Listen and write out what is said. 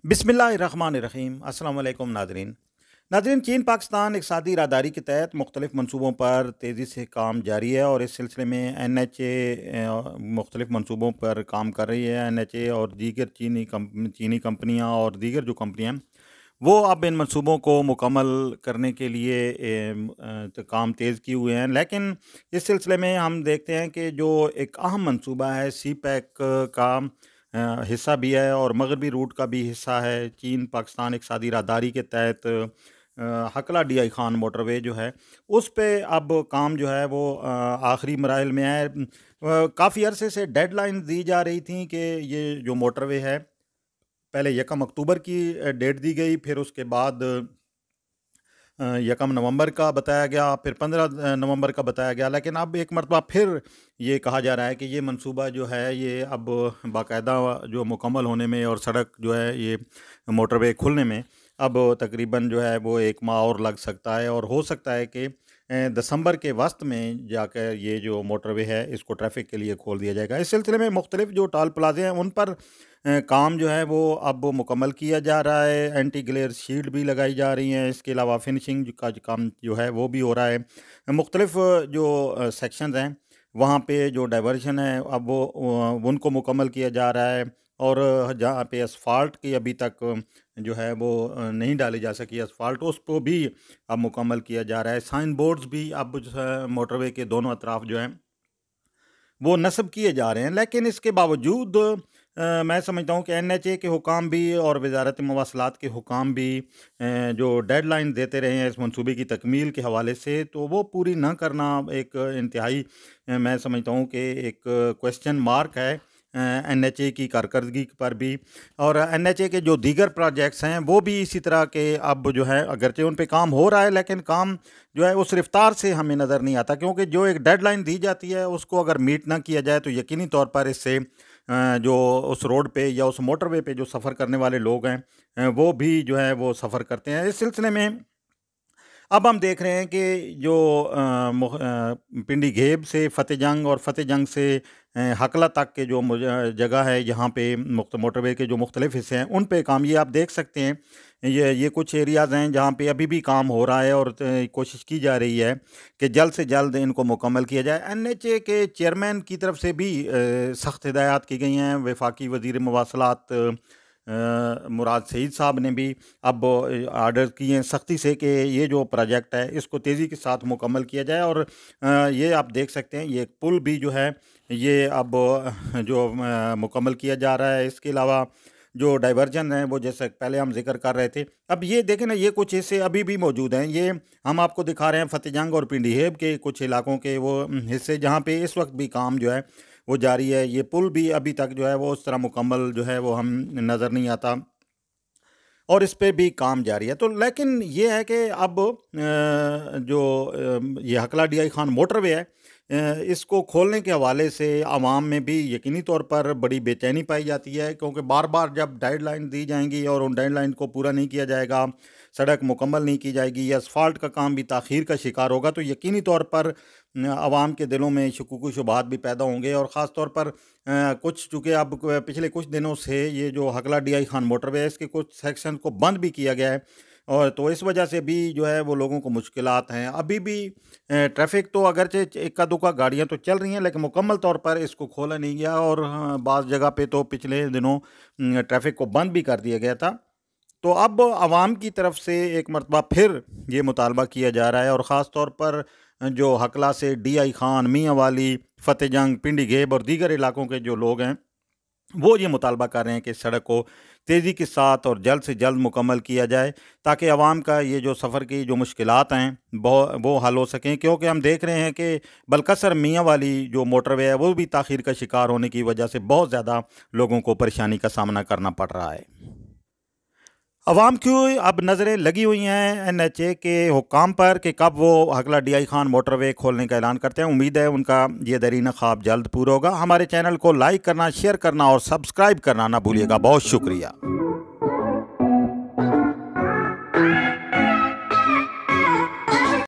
बिस्मिल्लाहिर्रहमानिर्रहीम। अस्सलाम वालेकुम नाज़रीन। नाज़रीन, चीन पाकिस्तान इक़्तिसादी राहदारी के तहत मुख्तलिफ़ मनसूबों पर तेज़ी से काम जारी है और इस सिलसिले में NHA मुख्तलिफ़ मनसूबों पर काम कर रही है। NHA और दीगर चीनी कंपनियाँ और दीगर जो कंपनियाँ हैं वो अब इन मनसूबों को मुकम्मल करने के लिए तो काम तेज़ किए हुए हैं। लेकिन इस सिलसिले में हम देखते हैं कि जो एक अहम मनसूबा है सी पैक का हिस्सा भी है और मगरबी रूट का भी हिस्सा है। चीन पाकिस्तान इक़्तिसादी राहदारी के तहत हकला डीआई खान मोटरवे जो है उस पे अब काम जो है वो आखिरी मराहिल में है। काफ़ी अरसे से डेडलाइन दी जा रही थी कि ये जो मोटरवे है पहले 1 अक्टूबर की डेट दी गई, फिर उसके बाद 1 नवंबर का बताया गया, फिर 15 नवंबर का बताया गया। लेकिन अब एक मरतबा फिर ये कहा जा रहा है कि ये मंसूबा जो है ये अब बाकायदा जो मुकम्मल होने में और सड़क जो है ये मोटरवे खुलने में अब तकरीबन जो है वो 1 माह और लग सकता है और हो सकता है कि दिसंबर के वस्त में जाकर ये जो मोटरवे है इसको ट्रैफिक के लिए खोल दिया जाएगा। इस सिलसिले में मुख्तलिफ जो टोल प्लाजे हैं उन पर काम जो है वो अब मुकम्मल किया जा रहा है। एंटी ग्लेयर शील्ड भी लगाई जा रही हैं। इसके अलावा फिनिशिंग का जो काम जो है वो भी हो रहा है। मुख्तलिफ जो सेक्शंस हैं वहाँ पे जो डाइवर्जन है अब वो उनको मुकम्मल किया जा रहा है। और जहाँ पे असफ़ाल्ट की अभी तक जो है वो नहीं डाली जा सकी असफ़ाल्ट, उसको भी अब मुकम्मल किया जा रहा है। साइन बोर्ड्स भी अब जो है मोटरवे के दोनों अतराफ जो हैं वो नस्ब किए जा रहे हैं। लेकिन इसके बावजूद मैं समझता हूँ कि NHA के हुकाम भी और वज़ारत मवासलात के हुकाम भी जो डेडलाइन देते रहे हैं इस मंसूबे की तकमील के हवाले से, तो वो पूरी ना करना एक इंतहाई मैं समझता हूँ कि एक क्वेश्चन मार्क है NHA की कारकर्दगी पर भी। और NHA के जो दीगर प्रोजेक्ट्स हैं वो भी इसी तरह के अब जो है अगरचे उन पे काम हो रहा है लेकिन काम जो है उस रफ्तार से हमें नज़र नहीं आता, क्योंकि जो एक डेडलाइन दी जाती है उसको अगर मीट ना किया जाए तो यकीनी तौर पर इससे जो उस रोड पे या उस मोटरवे पे जो सफ़र करने वाले लोग हैं वो भी जो है वो सफ़र करते हैं। इस सिलसिले में अब हम देख रहे हैं कि जो पिंडी घेब से फतेह जंग और फतेह जंग से हकला तक के जो जगह है यहाँ पे मोटरवे के जो मुख्तलिफ हिस्से हैं उन पे काम ये आप देख सकते हैं। ये कुछ एरियाज़ हैं जहाँ पे अभी भी काम हो रहा है और कोशिश की जा रही है कि जल्द से जल्द इनको मुकम्मल किया जाए। NHA के चेयरमैन की तरफ से भी सख्त हिदायत की गई हैं। वफाकी वज़ीर मवासलात मुराद सईद साहब ने भी अब आर्डर किए हैं सख्ती से कि ये जो प्रोजेक्ट है इसको तेज़ी के साथ मुकम्मल किया जाए। और ये आप देख सकते हैं ये पुल भी जो है ये अब जो मुकम्मल किया जा रहा है। इसके अलावा जो डाइवर्जन है वो जैसे पहले हम जिक्र कर रहे थे, अब ये देखें ना ये कुछ हिस्से अभी भी मौजूद हैं। ये हम आपको दिखा रहे हैं फतेह जंग और पिंडी हेब के कुछ इलाकों के वो हिस्से जहाँ पे इस वक्त भी काम जो है वो जारी है। ये पुल भी अभी तक जो है वो उस तरह मुकम्मल जो है वो हम नज़र नहीं आता और इस पे भी काम जारी है। तो लेकिन ये है कि अब जो ये हकला डीआई खान मोटरवे है इसको खोलने के हवाले से आवाम में भी यकीनी तौर पर बड़ी बेचैनी पाई जाती है, क्योंकि बार बार जब डेडलाइन दी जाएंगी और उन डेडलाइन को पूरा नहीं किया जाएगा, सड़क मुकम्मल नहीं की जाएगी या असफाल्ट का काम भी ताख़ीर का शिकार होगा, तो यकीनी तौर पर आवाम के दिलों में शुकूक शुबहात भी पैदा होंगे। और ख़ास तौर पर कुछ चूँकि अब पिछले कुछ दिनों से ये जो हकला डीआई खान मोटरवे है इसके कुछ सेक्शन को बंद भी किया गया है और तो इस वजह से भी जो है वो लोगों को मुश्किलात हैं। अभी भी ट्रैफिक तो अगरचे इक्का दुक्का गाड़ियाँ तो चल रही हैं लेकिन मुकम्मल तौर पर इसको खोला नहीं गया और बाज़ जगह पे तो पिछले दिनों ट्रैफिक को बंद भी कर दिया गया था। तो अब आवाम की तरफ से एक मरतबा फिर ये मुतालबा किया जा रहा है और ख़ास तौर पर जो हकला से डीआई खान, मियाँ वाली, फतेह जंग, पिंडी घेब और दीगर इलाकों के जो लोग हैं वो ये मुतालबा कर रहे हैं कि सड़क को तेज़ी के साथ और जल्द से जल्द मुकम्मल किया जाए ताकि आवाम का ये जो सफ़र की जो मुश्किलात हैं वो हल हो सकें। क्योंकि हम देख रहे हैं कि बलकसर मियाँ वाली जो मोटरवे है वो भी ताख़ीर का शिकार होने की वजह से बहुत ज़्यादा लोगों को परेशानी का सामना करना पड़ रहा है। अवाम की अब नज़रें लगी हुई हैं NHA के हुक्काम पर कि कब वो हकला डीआई खान मोटरवे खोलने का ऐलान करते हैं। उम्मीद है उनका ये दरीना ख्वाब जल्द पूरा होगा। हमारे चैनल को लाइक करना, शेयर करना और सब्सक्राइब करना ना भूलिएगा। बहुत शुक्रिया।